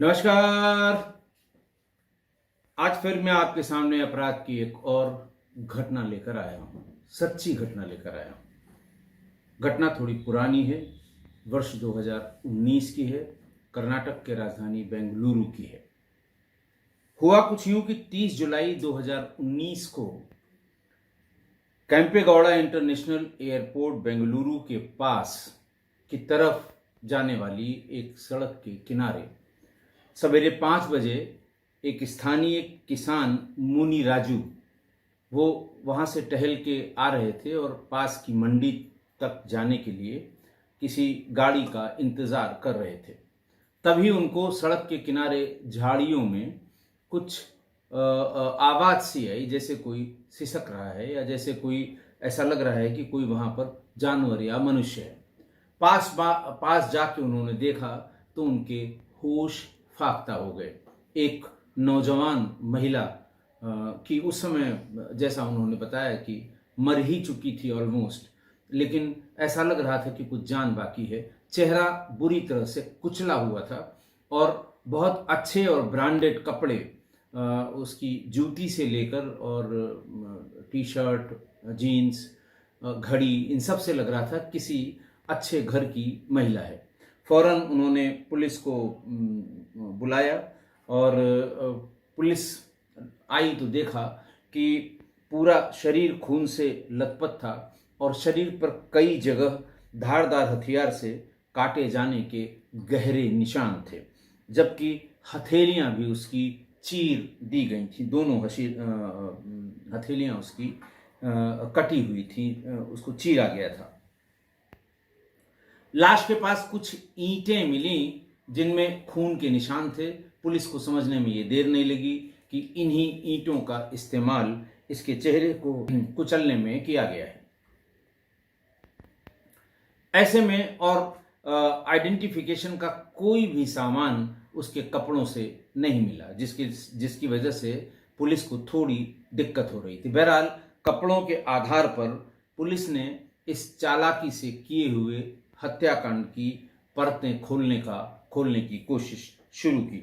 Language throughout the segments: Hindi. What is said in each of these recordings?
नमस्कार। आज फिर मैं आपके सामने अपराध की एक और घटना लेकर आया हूँ। सच्ची घटना लेकर आया हूँ। घटना थोड़ी पुरानी है, वर्ष 2019 की है, कर्नाटक के राजधानी बेंगलुरु की है। हुआ कुछ यूं कि 30 जुलाई 2019 को कैंपेगौड़ा इंटरनेशनल एयरपोर्ट बेंगलुरु के पास की तरफ जाने वाली एक सड़क के किनारे सवेरे 5 बजे एक स्थानीय किसान मुनी राजू वो वहाँ से टहल के आ रहे थे और पास की मंडी तक जाने के लिए किसी गाड़ी का इंतज़ार कर रहे थे। तभी उनको सड़क के किनारे झाड़ियों में कुछ आवाज़ सी आई, जैसे कोई सिसक रहा है या जैसे कोई ऐसा लग रहा है कि कोई वहाँ पर जानवर या मनुष्य है। पास जाके उन्होंने देखा तो उनके होश फाख्ता हो गए। एक नौजवान महिला की उस समय, जैसा उन्होंने बताया, कि मर ही चुकी थी ऑलमोस्ट, लेकिन ऐसा लग रहा था कि कुछ जान बाकी है। चेहरा बुरी तरह से कुचला हुआ था और बहुत अच्छे और ब्रांडेड कपड़े, उसकी जूती से लेकर और टी शर्ट, जीन्स, घड़ी, इन सब से लग रहा था किसी अच्छे घर की महिला है। फौरन उन्होंने पुलिस को बुलाया और पुलिस आई तो देखा कि पूरा शरीर खून से लथपथ था और शरीर पर कई जगह धारदार हथियार से काटे जाने के गहरे निशान थे, जबकि हथेलियां भी उसकी चीर दी गई थी। दोनों हथेलियां उसकी कटी हुई थी, उसको चीरा गया था। लाश के पास कुछ ईंटें मिली जिनमें खून के निशान थे। पुलिस को समझने में ये देर नहीं लगी कि इन्हीं ईंटों का इस्तेमाल इसके चेहरे को कुचलने में किया गया है। ऐसे में और आइडेंटिफिकेशन का कोई भी सामान उसके कपड़ों से नहीं मिला, जिसकी वजह से पुलिस को थोड़ी दिक्कत हो रही थी। बहरहाल कपड़ों के आधार पर पुलिस ने इस चालाकी से किए हुए हत्याकांड की परतें खोलने की कोशिश शुरू की।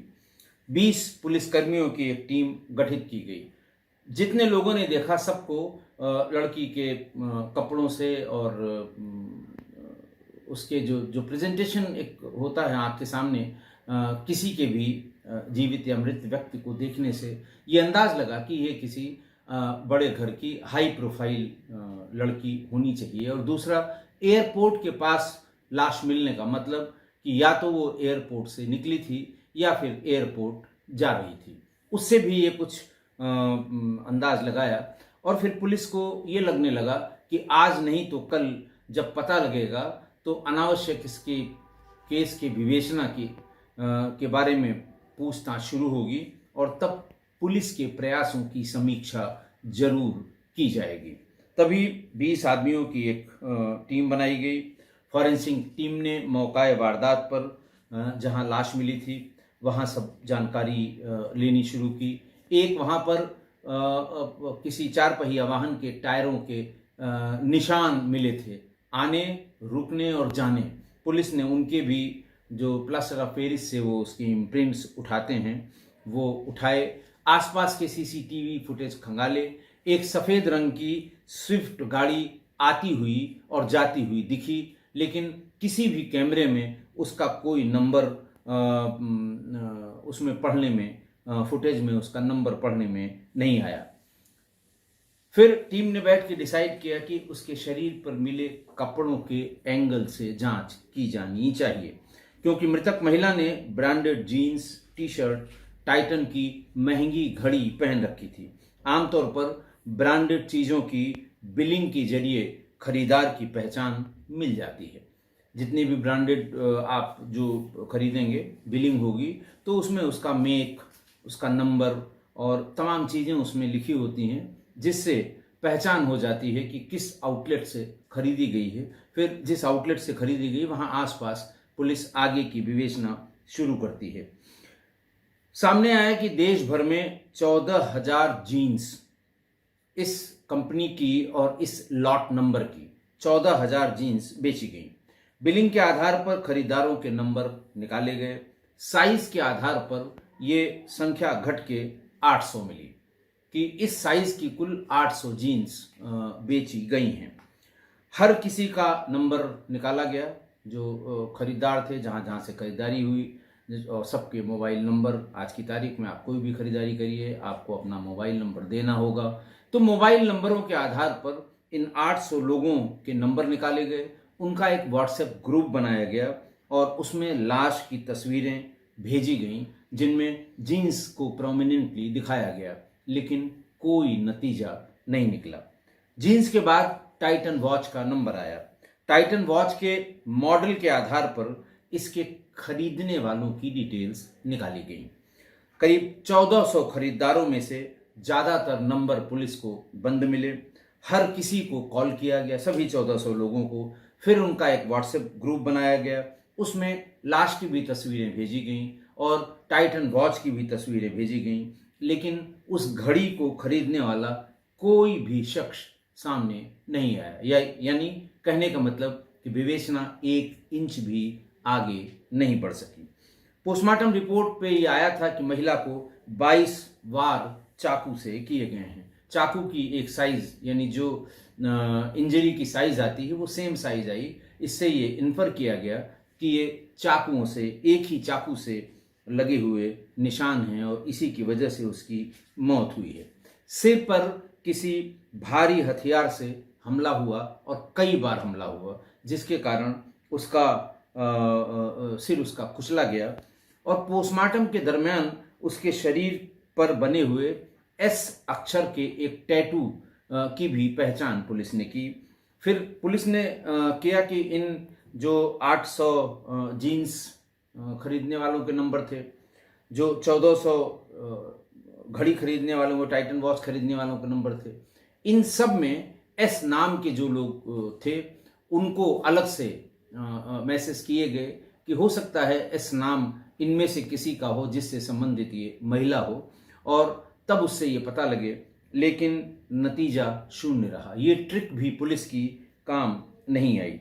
20 पुलिसकर्मियों की एक टीम गठित की गई। जितने लोगों ने देखा सबको लड़की के कपड़ों से और उसके जो प्रेजेंटेशन एक होता है आपके सामने, किसी के भी जीवित या मृत व्यक्ति को देखने से ये अंदाज लगा कि ये किसी बड़े घर की हाई प्रोफाइल लड़की होनी चाहिए। और दूसरा, एयरपोर्ट के पास लाश मिलने का मतलब कि या तो वो एयरपोर्ट से निकली थी या फिर एयरपोर्ट जा रही थी। उससे भी ये कुछ अंदाज लगाया और फिर पुलिस को ये लगने लगा कि आज नहीं तो कल जब पता लगेगा तो अनावश्यक इसके केस के विवेचना के बारे में पूछताछ शुरू होगी और तब पुलिस के प्रयासों की समीक्षा जरूर की जाएगी। तभी 20 आदमियों की एक टीम बनाई गई। फॉरेंसिक टीम ने मौका वारदात पर जहां लाश मिली थी वहां सब जानकारी लेनी शुरू की। एक वहां पर किसी 4 पहिया वाहन के टायरों के निशान मिले थे, आने, रुकने और जाने। पुलिस ने उनके भी, जो प्लास्टर ऑफ पेरिस से वो उसकी इम्प्रिंट्स उठाते हैं, वो उठाए। आसपास के सीसीटीवी फुटेज खंगाले। एक सफ़ेद रंग की स्विफ्ट गाड़ी आती हुई और जाती हुई दिखी, लेकिन किसी भी कैमरे में उसका कोई नंबर उसमें पढ़ने में, फुटेज में उसका नंबर पढ़ने में नहीं आया। फिर टीम ने बैठ के डिसाइड किया कि उसके शरीर पर मिले कपड़ों के एंगल से जांच की जानी चाहिए, क्योंकि मृतक महिला ने branded jeans, T shirt, Titan की महंगी घड़ी पहन रखी थी। आमतौर पर ब्रांडेड चीज़ों की बिलिंग के जरिए खरीदार की पहचान मिल जाती है। जितनी भी ब्रांडेड आप जो खरीदेंगे, बिलिंग होगी तो उसमें उसका मेक, उसका नंबर और तमाम चीज़ें उसमें लिखी होती हैं, जिससे पहचान हो जाती है कि किस आउटलेट से खरीदी गई है। फिर जिस आउटलेट से खरीदी गई वहाँ आसपास पुलिस आगे की विवेचना शुरू करती है। सामने आया कि देश भर में 14,000 जीन्स इस कंपनी की और इस लॉट नंबर की 14,000 जीन्स बेची गई। बिलिंग के आधार पर खरीदारों के नंबर निकाले गए। साइज के आधार पर ये संख्या घट के 800 मिली कि इस साइज की कुल 800 जीन्स बेची गई हैं। हर किसी का नंबर निकाला गया जो खरीदार थे, जहाँ जहाँ से खरीदारी हुई, और सबके मोबाइल नंबर। आज की तारीख में आप कोई भी खरीदारी करिए, आपको अपना मोबाइल नंबर देना होगा। तो मोबाइल नंबरों के आधार पर इन 800 लोगों के नंबर निकाले गए, उनका एक व्हाट्सएप ग्रुप बनाया गया और उसमें लाश की तस्वीरें भेजी गईं जिनमें जीन्स को प्रोमिनेंटली दिखाया गया, लेकिन कोई नतीजा नहीं निकला। जीन्स के बाद टाइटन वॉच का नंबर आया। टाइटन वॉच के मॉडल के आधार पर इसके खरीदने वालों की डिटेल्स निकाली गई। करीब 1400 खरीदारों में से ज़्यादातर नंबर पुलिस को बंद मिले। हर किसी को कॉल किया गया, सभी 1400 लोगों को। फिर उनका एक व्हाट्सएप ग्रुप बनाया गया, उसमें लाश की भी तस्वीरें भेजी गईं और टाइटन वॉच की भी तस्वीरें भेजी गईं, लेकिन उस घड़ी को खरीदने वाला कोई भी शख्स सामने नहीं आया। यानी कहने का मतलब कि विवेचना 1 इंच भी आगे नहीं बढ़ सकी। पोस्टमार्टम रिपोर्ट पे ये आया था कि महिला को 22 वार चाकू से किए गए हैं। चाकू की एक साइज, यानी जो इंजरी की साइज आती है वो सेम साइज आई। इससे ये इन्फर किया गया कि ये चाकुओं से, एक ही चाकू से लगे हुए निशान हैं और इसी की वजह से उसकी मौत हुई है। सिर पर किसी भारी हथियार से हमला हुआ और कई बार हमला हुआ, जिसके कारण उसका सिर उसका कुचला गया और पोस्टमार्टम के दरमियान उसके शरीर पर बने हुए एस अक्षर के एक टैटू की भी पहचान पुलिस ने की। फिर पुलिस ने किया कि इन जो 800 जीन्स खरीदने वालों के नंबर थे, जो 1400 घड़ी खरीदने वालों को, टाइटन वॉच खरीदने वालों के नंबर थे, इन सब में एस नाम के जो लोग थे उनको अलग से मैसेज किए गए कि हो सकता है एस नाम इनमें से किसी का हो जिससे संबंधित ये महिला हो, और तब उससे ये पता लगे, लेकिन नतीजा शून्य रहा। ये ट्रिक भी पुलिस की काम नहीं आई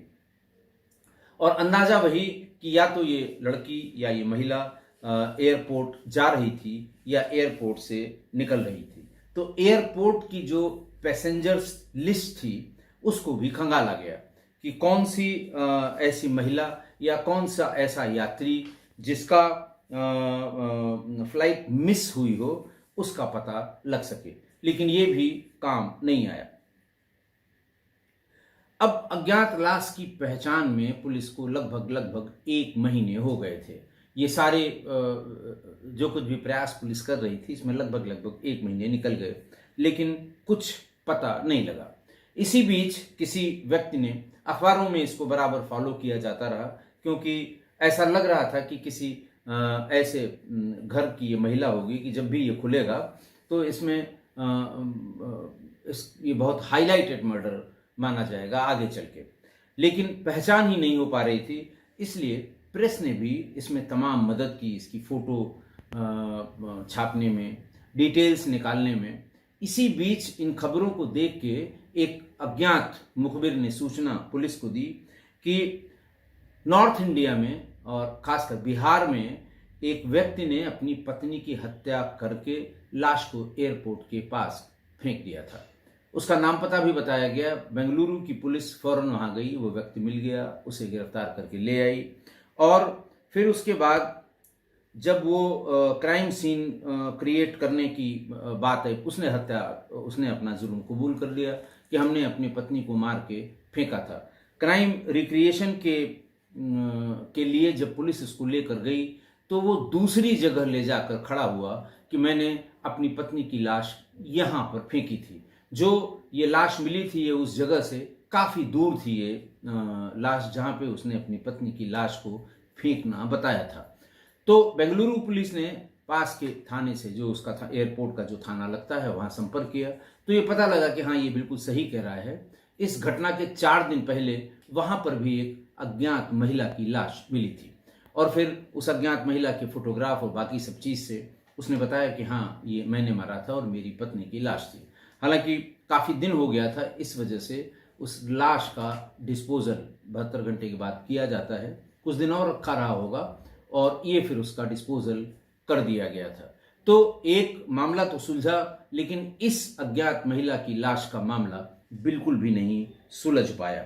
और अंदाजा वही कि या तो ये लड़की या ये महिला एयरपोर्ट जा रही थी या एयरपोर्ट से निकल रही थी। तो एयरपोर्ट की जो पैसेंजर्स लिस्ट थी उसको भी खंगाला गया कि कौन सी ऐसी महिला या कौन सा ऐसा यात्री जिसका फ्लाइट मिस हुई हो उसका पता लग सके, लेकिन ये भी काम नहीं आया। अब अज्ञात लाश की पहचान में पुलिस को लगभग 1 महीने हो गए थे। ये सारे जो कुछ भी प्रयास पुलिस कर रही थी इसमें लगभग 1 महीने निकल गए, लेकिन कुछ पता नहीं लगा। इसी बीच किसी व्यक्ति ने, अखबारों में इसको बराबर फॉलो किया जाता रहा क्योंकि ऐसा लग रहा था कि किसी ऐसे घर की ये महिला होगी कि जब भी ये खुलेगा तो इसमें ये बहुत हाईलाइटेड मर्डर माना जाएगा आगे चल के, लेकिन पहचान ही नहीं हो पा रही थी। इसलिए प्रेस ने भी इसमें तमाम मदद की, इसकी फोटो छापने में, डिटेल्स निकालने में। इसी बीच इन खबरों को देख के एक अज्ञात मुखबिर ने सूचना पुलिस को दी कि नॉर्थ इंडिया में और खासकर बिहार में एक व्यक्ति ने अपनी पत्नी की हत्या करके लाश को एयरपोर्ट के पास फेंक दिया था। उसका नाम पता भी बताया गया। बेंगलुरु की पुलिस फौरन वहां गई, वो व्यक्ति मिल गया, उसे गिरफ्तार करके ले आई और फिर उसके बाद जब वो क्राइम सीन क्रिएट करने की बात है, उसने अपना जुर्म कबूल कर लिया कि हमने अपनी पत्नी को मार के फेंका था। क्राइम रिक्रिएशन के लिए जब पुलिस इसको लेकर गई तो वो दूसरी जगह ले जाकर खड़ा हुआ कि मैंने अपनी पत्नी की लाश यहाँ पर फेंकी थी। जो ये लाश मिली थी ये उस जगह से काफ़ी दूर थी, ये लाश जहाँ पे उसने अपनी पत्नी की लाश को फेंकना बताया था। तो बेंगलुरु पुलिस ने पास के थाने से, जो उसका एयरपोर्ट का जो थाना लगता है, वहाँ संपर्क किया तो ये पता लगा कि हाँ, ये बिल्कुल सही कह रहा है। इस घटना के 4 दिन पहले वहाँ पर भी एक अज्ञात महिला की लाश मिली थी और फिर उस अज्ञात महिला के फोटोग्राफ और बाकी सब चीज़ से उसने बताया कि हाँ, ये मैंने मारा था और मेरी पत्नी की लाश थी। हालांकि काफ़ी दिन हो गया था, इस वजह से उस लाश का डिस्पोजल 72 घंटे के बाद किया जाता है। कुछ दिन और रखा रहा होगा और ये फिर उसका डिस्पोजल कर दिया गया था। तो एक मामला तो सुलझा, लेकिन इस अज्ञात महिला की लाश का मामला बिल्कुल भी नहीं सुलझ पाया।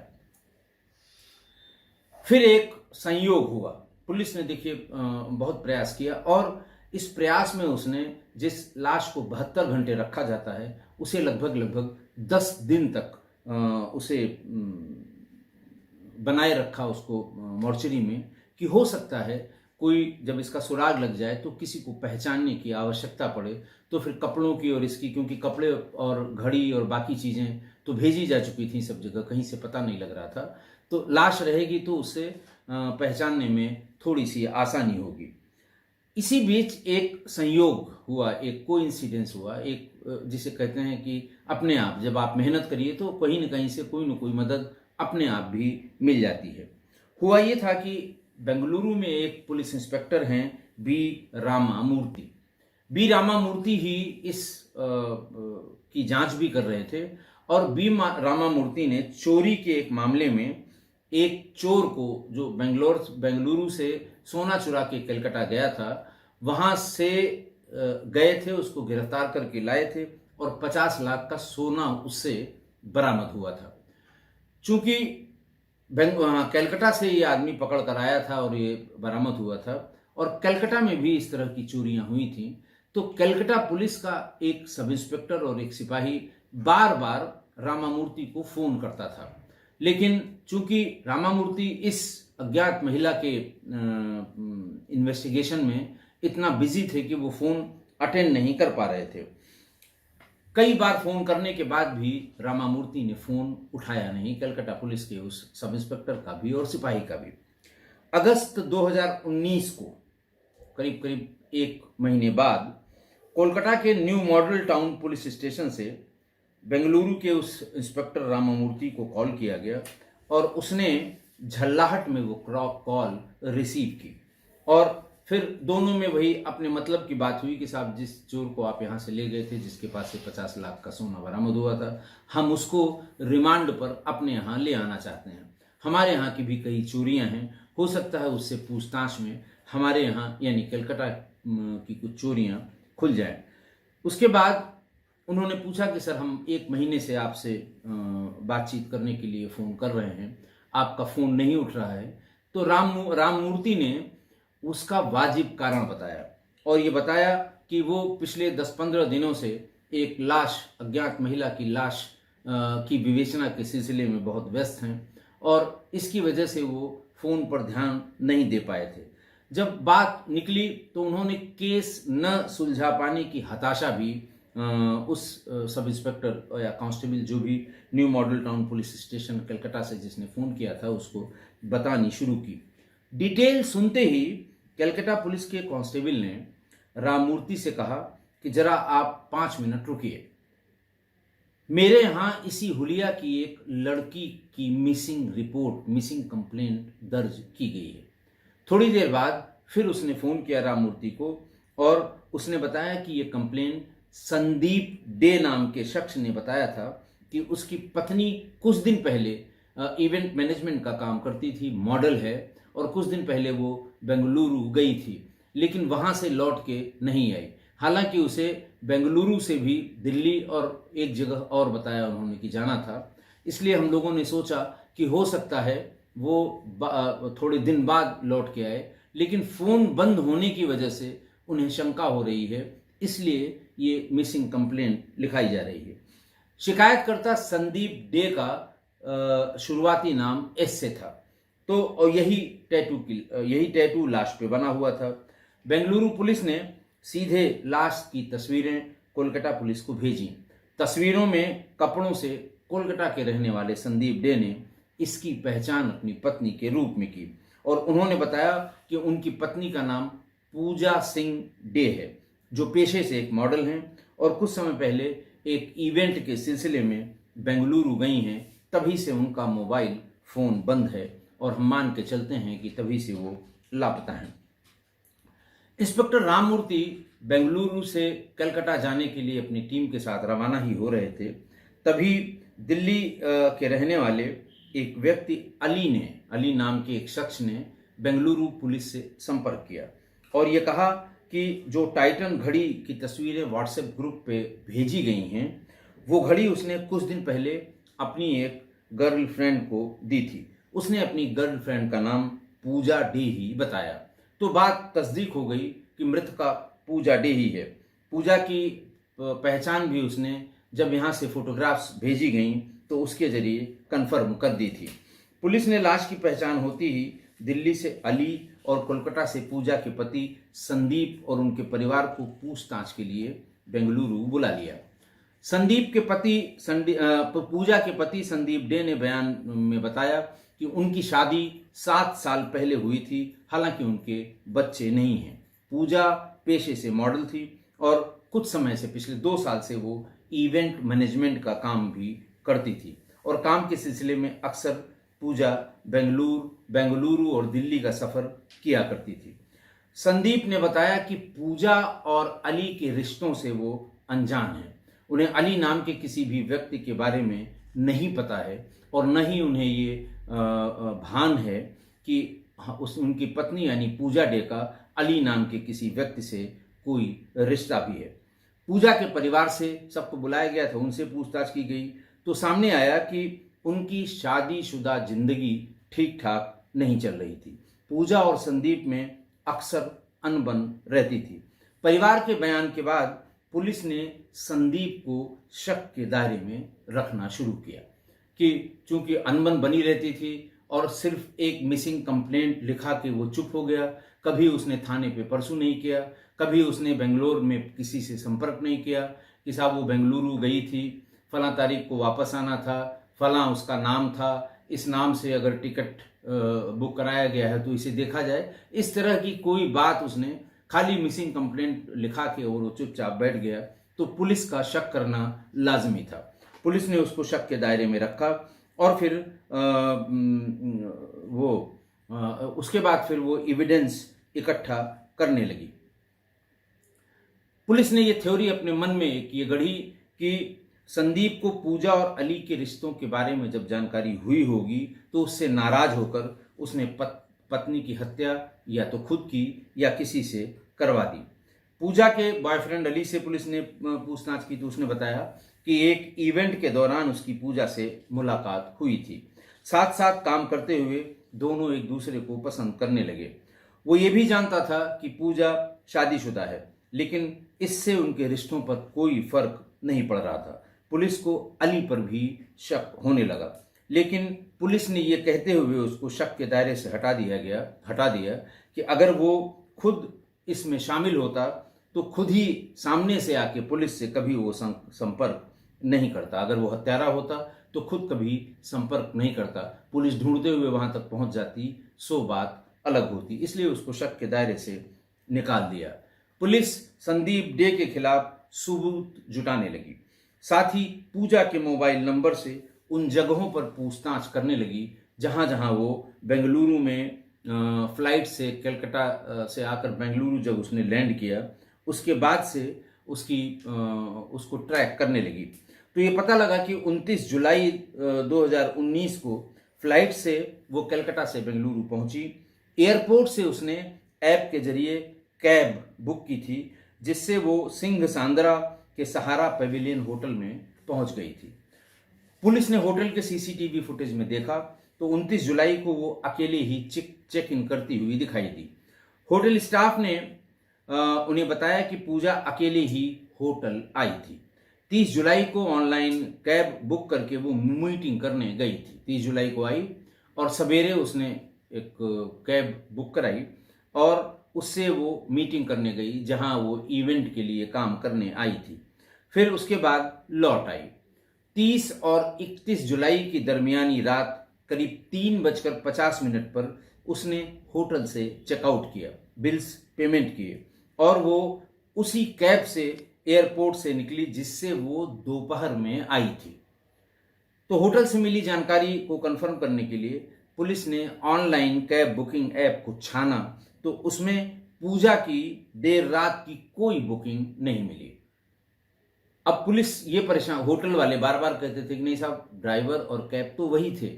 फिर एक संयोग हुआ। पुलिस ने देखिए बहुत प्रयास किया, और इस प्रयास में उसने जिस लाश को 72 घंटे रखा जाता है, उसे लगभग 10 दिन तक उसे बनाए रखा, उसको मॉर्चरी में, कि हो सकता है कोई जब इसका सुराग लग जाए तो किसी को पहचानने की आवश्यकता पड़े, तो फिर कपड़ों की और इसकी, क्योंकि कपड़े और घड़ी और बाकी चीज़ें तो भेजी जा चुकी थी सब जगह, कहीं से पता नहीं लग रहा था, तो लाश रहेगी तो उससे पहचानने में थोड़ी सी आसानी होगी। इसी बीच एक संयोग हुआ, एक कोइंसिडेंस हुआ, एक जिसे कहते हैं कि अपने आप, जब आप मेहनत करिए तो कहीं न कहीं से कोई न कोई मदद अपने आप भी मिल जाती है। हुआ ये था कि बेंगलुरु में एक पुलिस इंस्पेक्टर हैं बी रामामूर्ति। बी रामामूर्ति ही इस की जांच भी कर रहे थे, और रामामूर्ति ने चोरी के एक मामले में एक चोर को, जो बेंगलुरु से सोना चुरा के कलकत्ता गया था, वहां से गए थे, उसको गिरफ्तार करके लाए थे, और 50 लाख का सोना उससे बरामद हुआ था। चूंकि कलकत्ता से ये आदमी पकड़ कर आया था और ये बरामद हुआ था, और कलकत्ता में भी इस तरह की चोरियां हुई थी, तो कलकत्ता पुलिस का एक सब इंस्पेक्टर और एक सिपाही बार बार रामामूर्ति को फोन करता था। लेकिन चूंकि रामामूर्ति इस अज्ञात महिला के इन्वेस्टिगेशन में इतना बिजी थे कि वो फोन अटेंड नहीं कर पा रहे थे। कई बार फोन करने के बाद भी रामामूर्ति ने फोन उठाया नहीं, कलकत्ता पुलिस के उस सब इंस्पेक्टर का भी और सिपाही का भी। अगस्त 2019 को, करीब 1 महीने बाद, कोलकाता के new model town police station से बेंगलुरु के उस इंस्पेक्टर रामामूर्ति को कॉल किया गया, और उसने झल्लाहट में वो कॉल रिसीव की, और फिर दोनों में वही अपने मतलब की बात हुई कि साहब, जिस चोर को आप यहाँ से ले गए थे, जिसके पास से 50 लाख का सोना बरामद हुआ था, हम उसको रिमांड पर अपने यहाँ ले आना चाहते हैं। हमारे यहाँ की भी कई चोरियां हैं, हो सकता है उससे पूछताछ में हमारे यहाँ यानी कलकत्ता की कुछ चोरियां खुल जाएं। उसके बाद उन्होंने पूछा कि सर, हम 1 महीने से आपसे बातचीत करने के लिए फ़ोन कर रहे हैं, आपका फ़ोन नहीं उठ रहा है। तो राममूर्ति ने उसका वाजिब कारण बताया, और ये बताया कि वो पिछले 10-15 दिनों से एक लाश, अज्ञात महिला की लाश की विवेचना के सिलसिले में बहुत व्यस्त हैं, और इसकी वजह से वो फ़ोन पर ध्यान नहीं दे पाए थे। जब बात निकली तो उन्होंने केस न सुलझा पाने की हताशा भी उस सब इंस्पेक्टर या कांस्टेबल, जो भी new model town police station Calcutta से जिसने फ़ोन किया था, उसको बतानी शुरू की। डिटेल सुनते ही कलकत्ता पुलिस के कांस्टेबल ने राममूर्ति से कहा कि जरा आप 5 मिनट रुकिए, मेरे यहाँ इसी हुलिया की एक लड़की की मिसिंग कंप्लेंट दर्ज की गई है। थोड़ी देर बाद फिर उसने फ़ोन किया राममूर्ति को, और उसने बताया कि ये कंप्लेंट संदीप डे नाम के शख्स ने बताया था कि उसकी पत्नी कुछ दिन पहले इवेंट मैनेजमेंट का काम करती थी, मॉडल है, और कुछ दिन पहले वो बेंगलुरु गई थी, लेकिन वहाँ से लौट के नहीं आई। हालांकि उसे बेंगलुरु से भी दिल्ली और एक जगह और बताया उन्होंने कि जाना था। इसलिए हम लोगों ने सोचा कि हो सकता है वो थोड़े दिन बाद लौट के आए, लेकिन फ़ोन बंद होने की वजह से उन्हें शंका हो रही है, इसलिए ये मिसिंग कंप्लेंट लिखाई जा रही है। शिकायतकर्ता संदीप डे का शुरुआती नाम एस से था, तो और यही टैटू लाश पे बना हुआ था। बेंगलुरु पुलिस ने सीधे लाश की तस्वीरें कोलकाता पुलिस को भेजी। तस्वीरों में कपड़ों से कोलकाता के रहने वाले संदीप डे ने इसकी पहचान अपनी पत्नी के रूप में की, और उन्होंने बताया कि उनकी पत्नी का नाम पूजा सिंह डे है, जो पेशे से एक मॉडल हैं, और कुछ समय पहले एक इवेंट के सिलसिले में बेंगलुरु गई हैं। तभी से उनका मोबाइल फ़ोन बंद है, और हम मान के चलते हैं कि तभी से वो लापता हैं। इंस्पेक्टर राममूर्ति बेंगलुरु से कलकत्ता जाने के लिए अपनी टीम के साथ रवाना ही हो रहे थे, तभी दिल्ली के रहने वाले एक व्यक्ति अली नाम के एक शख्स ने बेंगलुरु पुलिस से संपर्क किया और ये कहा कि जो टाइटन घड़ी की तस्वीरें व्हाट्सएप ग्रुप पे भेजी गई हैं वो घड़ी उसने कुछ दिन पहले अपनी एक गर्लफ्रेंड को दी थी। उसने अपनी गर्लफ्रेंड का नाम पूजा डे ही बताया। तो बात तस्दीक हो गई कि मृतका पूजा डे ही है। पूजा की पहचान भी उसने जब यहाँ से फोटोग्राफ्स भेजी गईं तो उसके जरिए कंफर्म कर दी थी। पुलिस ने लाश की पहचान होती ही दिल्ली से अली और कोलकाता से पूजा के पति संदीप और उनके परिवार को पूछताछ के लिए बेंगलुरु बुला लिया। पूजा के पति संदीप डे ने बयान में बताया कि उनकी शादी 7 साल पहले हुई थी, हालांकि उनके बच्चे नहीं हैं। पूजा पेशे से मॉडल थी और कुछ समय से पिछले 2 साल से वो इवेंट मैनेजमेंट का काम भी करती थी और काम के सिलसिले में अक्सर पूजा बेंगलुरु और दिल्ली का सफ़र किया करती थी। संदीप ने बताया कि पूजा और अली के रिश्तों से वो अनजान है। उन्हें अली नाम के किसी भी व्यक्ति के बारे में नहीं पता है और न ही उन्हें ये भान है कि उनकी पत्नी यानी पूजा डे का अली नाम के किसी व्यक्ति से कोई रिश्ता भी है। पूजा के परिवार से सबको बुलाया गया था, उनसे पूछताछ की गई तो सामने आया कि उनकी शादीशुदा जिंदगी ठीक ठाक नहीं चल रही थी। पूजा और संदीप में अक्सर अनबन रहती थी। परिवार के बयान के बाद पुलिस ने संदीप को शक के दायरे में रखना शुरू किया कि चूंकि अनबन बनी रहती थी और सिर्फ एक मिसिंग कंप्लेंट लिखा के वो चुप हो गया, कभी उसने थाने पे परसू नहीं किया, कभी उसने बेंगलोर में किसी से संपर्क नहीं किया कि साहब वो बेंगलुरु गई थी, फलां तारीख को वापस आना था, फलां उसका नाम था, इस नाम से अगर टिकट बुक कराया गया है तो इसे देखा जाए। इस तरह की कोई बात उसने खाली मिसिंग कंप्लेंट लिखा के और वो चुपचाप बैठ गया तो पुलिस का शक करना लाजमी था। पुलिस ने उसको शक के दायरे में रखा और फिर उसके बाद फिर वो एविडेंस इकट्ठा करने लगी। पुलिस ने ये थ्योरी अपने मन में ये गढ़ी कि संदीप को पूजा और अली के रिश्तों के बारे में जब जानकारी हुई होगी तो उससे नाराज होकर उसने पत्नी की हत्या या तो खुद की या किसी से करवा दी। पूजा के बॉयफ्रेंड अली से पुलिस ने पूछताछ की तो उसने बताया कि एक इवेंट के दौरान उसकी पूजा से मुलाकात हुई थी। साथ साथ काम करते हुए दोनों एक दूसरे को पसंद करने लगे। वो ये भी जानता था कि पूजा शादीशुदा है, लेकिन इससे उनके रिश्तों पर कोई फर्क नहीं पड़ रहा था। पुलिस को अली पर भी शक होने लगा, लेकिन पुलिस ने ये कहते हुए उसको शक के दायरे से हटा दिया कि अगर वो खुद इसमें शामिल होता तो खुद ही सामने से आके पुलिस से कभी वो संपर्क नहीं करता। अगर वो हत्यारा होता तो खुद कभी संपर्क नहीं करता, पुलिस ढूंढते हुए वहां तक पहुंच जाती, सो बात अलग होती। इसलिए उसको शक के दायरे से निकाल दिया। पुलिस संदीप डे के खिलाफ सबूत जुटाने लगी, साथ ही पूजा के मोबाइल नंबर से उन जगहों पर पूछताछ करने लगी जहां जहां वो बेंगलुरु में फ्लाइट से कलकत्ता से आकर बेंगलुरु जब उसने लैंड किया उसके बाद से उसको ट्रैक करने लगी। तो ये पता लगा कि 29 जुलाई 2019 को फ्लाइट से वो कलकत्ता से बेंगलुरु पहुंची। एयरपोर्ट से उसने ऐप के जरिए कैब बुक की थी जिससे वो सिंह सांद्रा के सहारा पेविलियन होटल में पहुंच गई थी। पुलिस ने होटल के सीसीटीवी फुटेज में देखा तो 29 जुलाई को वो अकेले ही चेक इन करती हुई दिखाई दी। होटल स्टाफ ने उन्हें बताया कि पूजा अकेले ही होटल आई थी। 30 जुलाई को ऑनलाइन कैब बुक करके वो मीटिंग करने गई थी। 30 जुलाई को आई और सवेरे उसने एक कैब बुक कराई और उससे वो मीटिंग करने गई जहां वो इवेंट के लिए काम करने आई थी। फिर उसके बाद लौट आई। 30 और 31 जुलाई की दरमियानी रात करीब 3:50 पर उसने होटल से चेकआउट किया, बिल्स पेमेंट किए और वो उसी कैब से एयरपोर्ट से निकली जिससे वो दोपहर में आई थी। तो होटल से मिली जानकारी को कंफर्म करने के लिए पुलिस ने ऑनलाइन कैब बुकिंग ऐप को छाना तो उसमें पूजा की देर रात की कोई बुकिंग नहीं मिली। अब पुलिस ये परेशान, होटल वाले बार बार कहते थे कि नहीं साहब ड्राइवर और कैब तो वही थे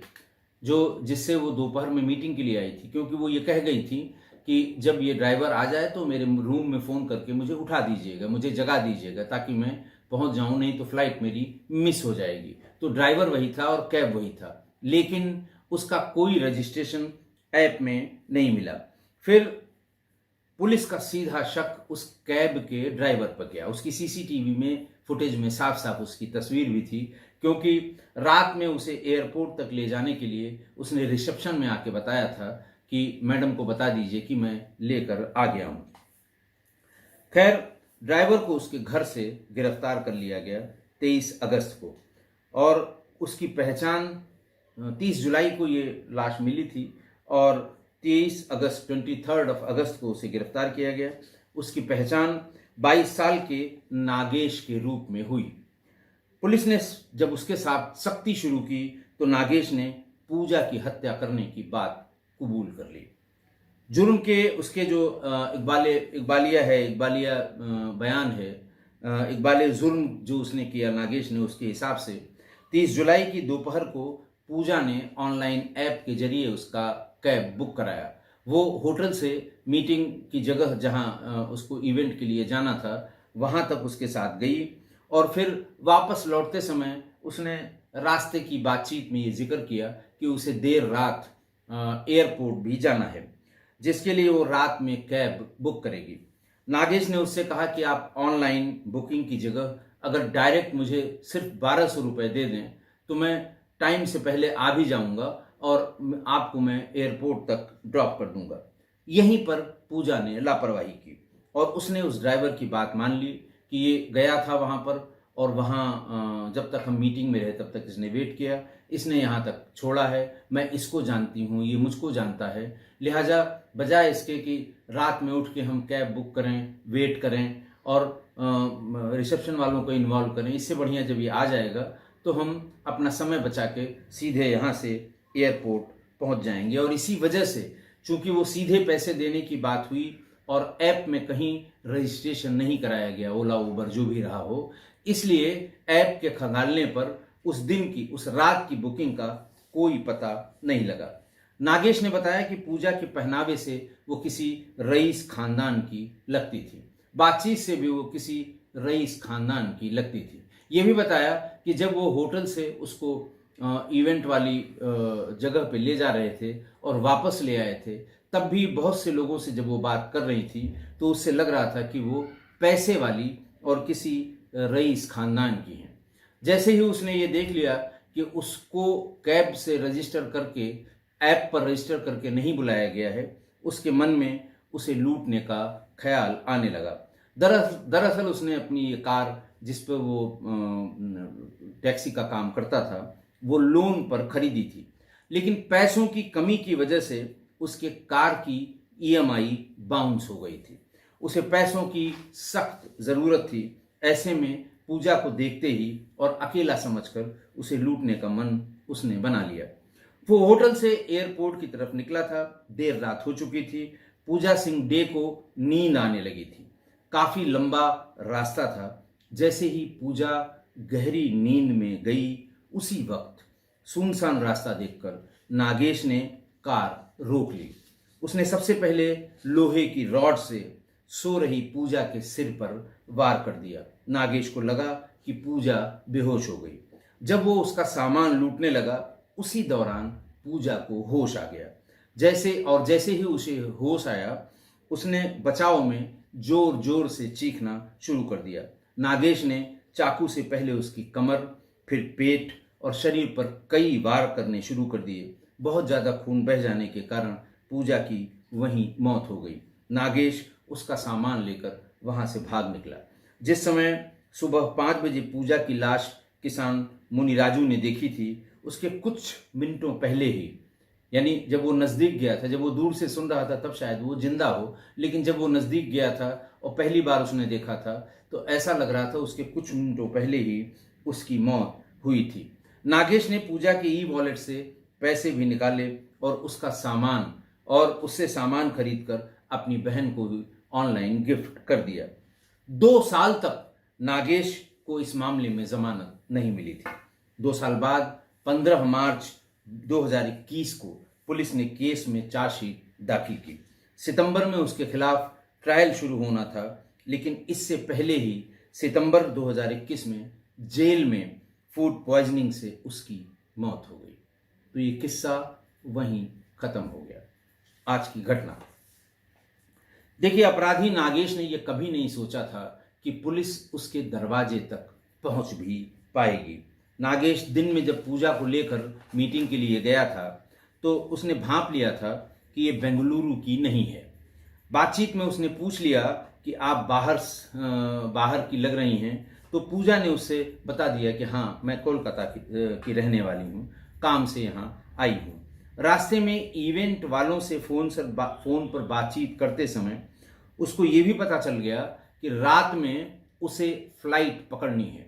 जिससे वो दोपहर में मीटिंग के लिए आई थी, क्योंकि वो ये कह गई थी कि जब ये ड्राइवर आ जाए तो मेरे रूम में फ़ोन करके मुझे उठा दीजिएगा, मुझे जगा दीजिएगा, ताकि मैं पहुंच जाऊं, नहीं तो फ्लाइट मेरी मिस हो जाएगी। तो ड्राइवर वही था और कैब वही था, लेकिन उसका कोई रजिस्ट्रेशन ऐप में नहीं मिला। फिर पुलिस का सीधा शक उस कैब के ड्राइवर पर गया। उसकी सीसीटीवी में फुटेज में साफ साफ उसकी तस्वीर भी थी, क्योंकि रात में उसे एयरपोर्ट तक ले जाने के लिए उसने रिसेप्शन में आके बताया था कि मैडम को बता दीजिए कि मैं लेकर आ गया हूं। खैर, ड्राइवर को उसके घर से गिरफ्तार कर लिया गया 23 अगस्त को, और उसकी पहचान 30 जुलाई को ये लाश मिली थी, और 23 अगस्त 23 अगस्त को उसे गिरफ्तार किया गया। उसकी पहचान 22 साल के नागेश के रूप में हुई। पुलिस ने जब उसके साथ सख्ती शुरू की तो नागेश ने पूजा की हत्या करने की बात कबूल कर ली। जुर्म के उसके जो इकबालिया बयान है, इकबालिया जुर्म जो उसने किया नागेश ने, उसके हिसाब से 30 जुलाई की दोपहर को पूजा ने ऑनलाइन ऐप के जरिए उसका कैब बुक कराया। वो होटल से मीटिंग की जगह जहां उसको इवेंट के लिए जाना था वहां तक उसके साथ गई, और फिर वापस लौटते समय उसने रास्ते की बातचीत में ये जिक्र किया कि उसे देर रात एयरपोर्ट भी जाना है, जिसके लिए वो रात में कैब बुक करेगी। नागेश ने उससे कहा कि आप ऑनलाइन बुकिंग की जगह अगर डायरेक्ट मुझे सिर्फ 1200 रुपये दे दें तो मैं टाइम से पहले आ भी जाऊंगा और आपको मैं एयरपोर्ट तक ड्रॉप कर दूंगा। यहीं पर पूजा ने लापरवाही की और उसने उस ड्राइवर की बात मान ली कि ये गया था वहां पर, और वहां जब तक हम मीटिंग में रहे तब तक इसने वेट किया, इसने यहाँ तक छोड़ा है, मैं इसको जानती हूँ, ये मुझको जानता है, लिहाजा बजाय इसके कि रात में उठ के हम कैब बुक करें, वेट करें और रिसेप्शन वालों को इन्वॉल्व करें, इससे बढ़िया जब ये आ जाएगा तो हम अपना समय बचा के सीधे यहाँ से एयरपोर्ट पहुँच जाएंगे। और इसी वजह से चूंकि वो सीधे पैसे देने की बात हुई और ऐप में कहीं रजिस्ट्रेशन नहीं कराया गया, ओला उबर जो भी रहा हो, इसलिए ऐप के खंगालने पर उस दिन की, उस रात की बुकिंग का कोई पता नहीं लगा। नागेश ने बताया कि पूजा के पहनावे से वो किसी रईस खानदान की लगती थी, बातचीत से भी वो किसी रईस खानदान की लगती थी। ये भी बताया कि जब वो होटल से उसको इवेंट वाली जगह पे ले जा रहे थे और वापस ले आए थे, तब भी बहुत से लोगों से जब वो बात कर रही थी तो उससे लग रहा था कि वो पैसे वाली और किसी रईस खानदान की हैं। जैसे ही उसने ये देख लिया कि उसको कैब से रजिस्टर करके, ऐप पर रजिस्टर करके नहीं बुलाया गया है, उसके मन में उसे लूटने का ख्याल आने लगा। दरअसल उसने अपनी ये कार, जिस पर वो टैक्सी का काम करता था, वो लोन पर खरीदी थी, लेकिन पैसों की कमी की वजह से उसके कार की ईएमआई बाउंस हो गई थी। उसे पैसों की सख्त ज़रूरत थी। ऐसे में पूजा को देखते ही और अकेला समझकर उसे लूटने का मन उसने बना लिया। वो होटल से एयरपोर्ट की तरफ निकला था। देर रात हो चुकी थी। पूजा सिंह डे को नींद आने लगी थी। काफी लंबा रास्ता था। जैसे ही पूजा गहरी नींद में गई, उसी वक्त सुनसान रास्ता देखकर नागेश ने कार रोक ली। उसने सबसे पहले लोहे की रॉड से सो रही पूजा के सिर पर वार कर दिया। नागेश को लगा कि पूजा बेहोश हो गई। जब वो उसका सामान लूटने लगा, उसी दौरान पूजा को होश आ गया। जैसे ही उसे होश आया, उसने बचाव में जोर जोर से चीखना शुरू कर दिया। नागेश ने चाकू से पहले उसकी कमर, फिर पेट और शरीर पर कई वार करने शुरू कर दिए। बहुत ज़्यादा खून बह जाने के कारण पूजा की वहीं मौत हो गई। नागेश उसका सामान लेकर वहां से भाग निकला। जिस समय सुबह 5 बजे पूजा की लाश किसान मुनिराजू ने देखी थी, उसके कुछ मिनटों पहले ही, यानी जब वो नज़दीक गया था, जब वो दूर से सुन रहा था तब शायद वो जिंदा हो, लेकिन जब वो नज़दीक गया था और पहली बार उसने देखा था तो ऐसा लग रहा था उसके कुछ मिनटों पहले ही उसकी मौत हुई थी। नागेश ने पूजा के ई वॉलेट से पैसे भी निकाले और उसका सामान और उससे सामान खरीदकर अपनी बहन को भी ऑनलाइन गिफ्ट कर दिया। 2 साल तक नागेश को इस मामले में जमानत नहीं मिली थी। 2 साल बाद 15 मार्च 2021 को पुलिस ने केस में चार्जशीट दाखिल की। सितंबर में उसके खिलाफ ट्रायल शुरू होना था, लेकिन इससे पहले ही सितंबर 2021 में जेल में फूड पॉइजनिंग से उसकी मौत हो गई। तो ये किस्सा वहीं खत्म हो गया। आज की घटना देखिए, अपराधी नागेश ने यह कभी नहीं सोचा था कि पुलिस उसके दरवाजे तक पहुंच भी पाएगी। नागेश दिन में जब पूजा को लेकर मीटिंग के लिए गया था तो उसने भांप लिया था कि ये बेंगलुरु की नहीं है। बातचीत में उसने पूछ लिया कि आप बाहर की लग रही हैं, तो पूजा ने उससे बता दिया कि हाँ, मैं कोलकाता की रहने वाली हूँ, काम से यहाँ आई हूँ। रास्ते में इवेंट वालों से फोन पर बातचीत करते समय उसको ये भी पता चल गया कि रात में उसे फ्लाइट पकड़नी है।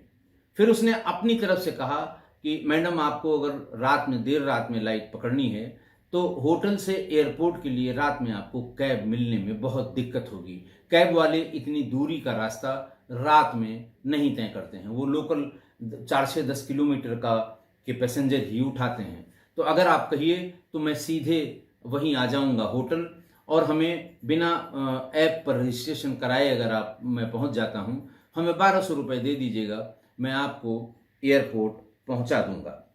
फिर उसने अपनी तरफ से कहा कि मैडम, आपको अगर देर रात में लाइट पकड़नी है तो होटल से एयरपोर्ट के लिए रात में आपको कैब मिलने में बहुत दिक्कत होगी। कैब वाले इतनी दूरी का रास्ता रात में नहीं तय करते हैं, वो लोकल 4 से 10 किलोमीटर के पैसेंजर ही उठाते हैं। तो अगर आप कहिए तो मैं सीधे वहीं आ जाऊंगा होटल, और हमें बिना ऐप पर रजिस्ट्रेशन कराए अगर मैं पहुंच जाता हूं, हमें 1200 रुपये दे दीजिएगा, मैं आपको एयरपोर्ट पहुंचा दूंगा।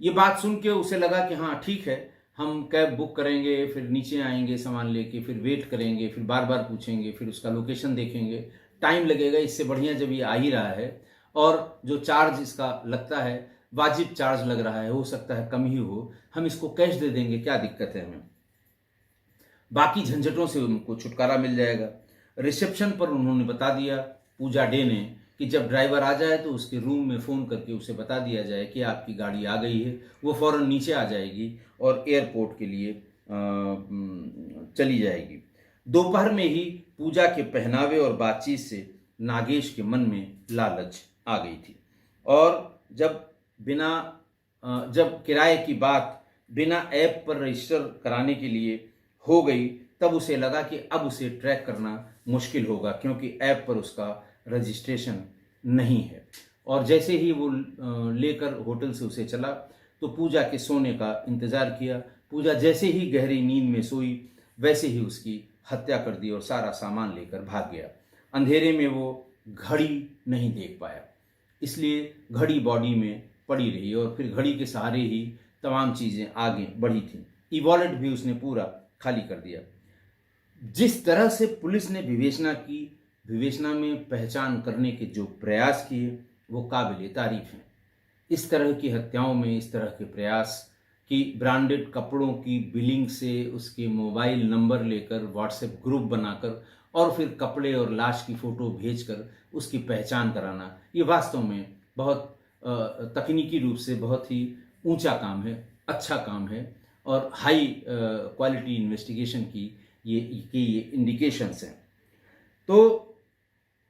ये बात सुन के उसे लगा कि हाँ ठीक है, हम कैब बुक करेंगे, फिर नीचे आएंगे सामान लेके, फिर वेट करेंगे, फिर बार बार पूछेंगे, फिर उसका लोकेशन देखेंगे, टाइम लगेगा। इससे बढ़िया जब ये आ ही रहा है और जो चार्ज इसका लगता है वाजिब चार्ज लग रहा है, हो सकता है कम ही हो, हम इसको कैश दे देंगे, क्या दिक्कत है हमें, बाकी झंझटों से उनको छुटकारा मिल जाएगा। रिसेप्शन पर उन्होंने बता दिया पूजा डे ने कि जब ड्राइवर आ जाए तो उसके रूम में फ़ोन करके उसे बता दिया जाए कि आपकी गाड़ी आ गई है। वो फ़ौरन नीचे आ जाएगी और एयरपोर्ट के लिए चली जाएगी। दोपहर में ही पूजा के पहनावे और बातचीत से नागेश के मन में लालच आ गई थी, और जब किराए की बात बिना ऐप पर रजिस्टर कराने के लिए हो गई, तब उसे लगा कि अब उसे ट्रैक करना मुश्किल होगा, क्योंकि ऐप पर उसका रजिस्ट्रेशन नहीं है। और जैसे ही वो लेकर होटल से उसे चला तो पूजा के सोने का इंतज़ार किया। पूजा जैसे ही गहरी नींद में सोई, वैसे ही उसकी हत्या कर दी और सारा सामान लेकर भाग गया। अंधेरे में वो घड़ी नहीं देख पाया, इसलिए घड़ी बॉडी में पड़ी रही और फिर घड़ी के सहारे ही तमाम चीज़ें आगे बढ़ी थीं। ई वॉलेट भी उसने पूरा खाली कर दिया। जिस तरह से पुलिस ने विवेचना में पहचान करने के जो प्रयास किए वो काबिले तारीफ हैं। इस तरह की हत्याओं में इस तरह के प्रयास कि ब्रांडेड कपड़ों की बिलिंग से उसके मोबाइल नंबर लेकर व्हाट्सएप ग्रुप बनाकर और फिर कपड़े और लाश की फ़ोटो भेजकर उसकी पहचान कराना, ये वास्तव में बहुत तकनीकी रूप से बहुत ही ऊंचा काम है, अच्छा काम है, और हाई क्वालिटी इन्वेस्टिगेशन की ये इंडिकेशंस हैं। तो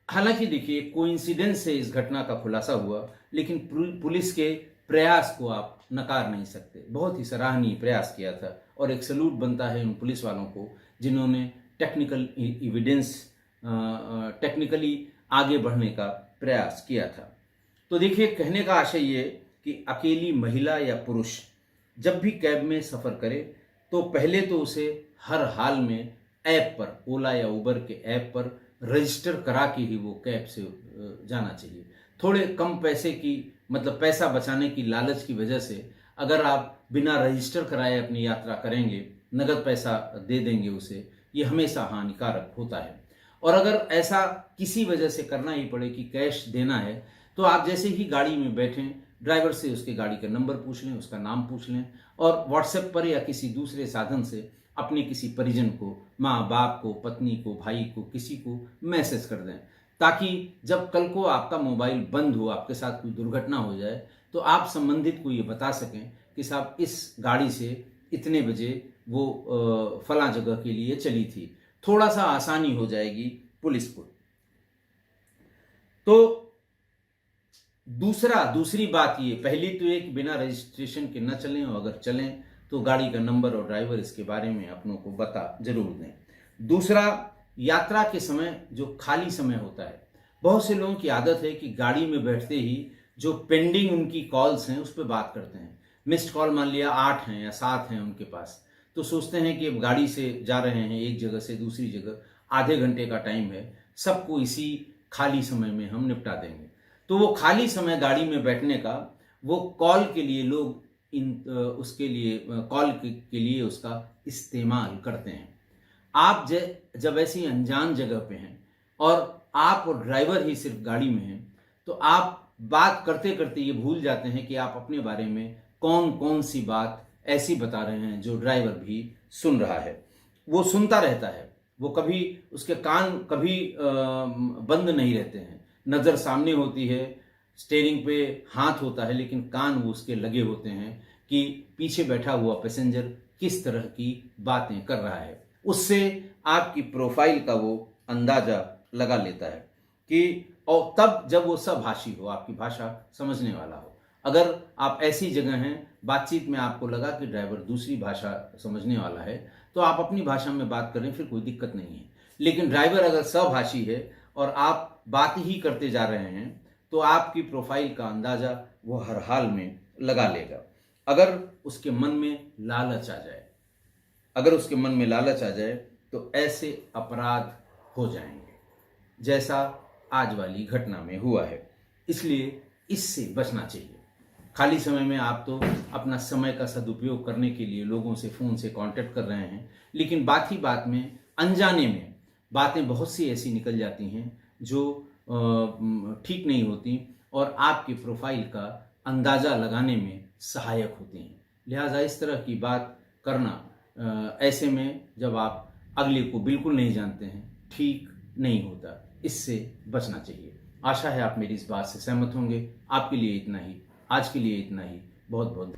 हालांकि देखिए, कोइंसिडेंस से इस घटना का खुलासा हुआ, लेकिन पुलिस के प्रयास को आप नकार नहीं सकते। बहुत ही सराहनीय प्रयास किया था और एक सैल्यूट बनता है उन पुलिस वालों को जिन्होंने टेक्निकली आगे बढ़ने का प्रयास किया था। तो देखिए, कहने का आशय ये कि अकेली महिला या पुरुष जब भी कैब में सफ़र करे तो पहले तो उसे हर हाल में ऐप पर, ओला या उबर के ऐप पर रजिस्टर करा के ही वो कैब से जाना चाहिए। थोड़े कम पैसे की, मतलब पैसा बचाने की लालच की वजह से अगर आप बिना रजिस्टर कराए अपनी यात्रा करेंगे, नगद पैसा दे देंगे उसे, ये हमेशा हानिकारक होता है। और अगर ऐसा किसी वजह से करना ही पड़े कि कैश देना है, तो आप जैसे ही गाड़ी में बैठें, ड्राइवर से उसके गाड़ी का नंबर पूछ लें, उसका नाम पूछ लें, और व्हाट्सएप पर या किसी दूसरे साधन से अपने किसी परिजन को, माँ बाप को, पत्नी को, भाई को, किसी को मैसेज कर दें, ताकि जब कल को आपका मोबाइल बंद हो, आपके साथ कोई दुर्घटना हो जाए, तो आप संबंधित को ये बता सकें कि साहब इस गाड़ी से इतने बजे वो फलां जगह के लिए चली थी। थोड़ा सा आसानी हो जाएगी पुलिस को। तो दूसरी बात ये, पहली तो एक बिना रजिस्ट्रेशन के न चलें, और अगर चलें तो गाड़ी का नंबर और ड्राइवर इसके बारे में अपनों को बता जरूर दें। दूसरा, यात्रा के समय जो खाली समय होता है, बहुत से लोगों की आदत है कि गाड़ी में बैठते ही जो पेंडिंग उनकी कॉल्स हैं उस पर बात करते हैं। मिस्ड कॉल मान लिया 8 हैं या 7 हैं उनके पास, तो सोचते हैं कि अब गाड़ी से जा रहे हैं एक जगह से दूसरी जगह, आधे घंटे का टाइम है, सबको इसी खाली समय में हम निपटा देंगे। तो वो खाली समय गाड़ी में बैठने का वो कॉल के लिए लोग उसके लिए कॉल के लिए उसका इस्तेमाल करते हैं। आप जब ऐसी अनजान जगह पे हैं और आप और ड्राइवर ही सिर्फ गाड़ी में हैं, तो आप बात करते करते ये भूल जाते हैं कि आप अपने बारे में कौन कौन सी बात ऐसी बता रहे हैं जो ड्राइवर भी सुन रहा है। वो सुनता रहता है, वो कभी उसके कान कभी बंद नहीं रहते हैं, नज़र सामने होती है, स्टीयरिंग पे हाथ होता है, लेकिन कान वो उसके लगे होते हैं कि पीछे बैठा हुआ पैसेंजर किस तरह की बातें कर रहा है। उससे आपकी प्रोफाइल का वो अंदाजा लगा लेता है कि, और तब जब वो सभाषी हो, आपकी भाषा समझने वाला हो। अगर आप ऐसी जगह हैं, बातचीत में आपको लगा कि ड्राइवर दूसरी भाषा समझने वाला है, तो आप अपनी भाषा में बात करें, फिर कोई दिक्कत नहीं है। लेकिन ड्राइवर अगर सभाषी है और आप बात ही करते जा रहे हैं, तो आपकी प्रोफाइल का अंदाजा वो हर हाल में लगा लेगा। अगर उसके मन में लालच आ जाए, तो ऐसे अपराध हो जाएंगे, जैसा आज वाली घटना में हुआ है। इसलिए इससे बचना चाहिए। खाली समय में आप तो अपना समय का सदुपयोग करने के लिए लोगों से फ़ोन से कांटेक्ट कर रहे हैं, लेकिन बात ही बात में अनजाने में बातें बहुत सी ऐसी निकल जाती हैं जो ठीक नहीं होती और आपकी प्रोफाइल का अंदाज़ा लगाने में सहायक होती हैं। लिहाजा इस तरह की बात करना ऐसे में जब आप अगले को बिल्कुल नहीं जानते हैं, ठीक नहीं होता। इससे बचना चाहिए। आशा है आप मेरी इस बात से सहमत होंगे। आपके लिए इतना ही, आज के लिए इतना ही। बहुत बहुत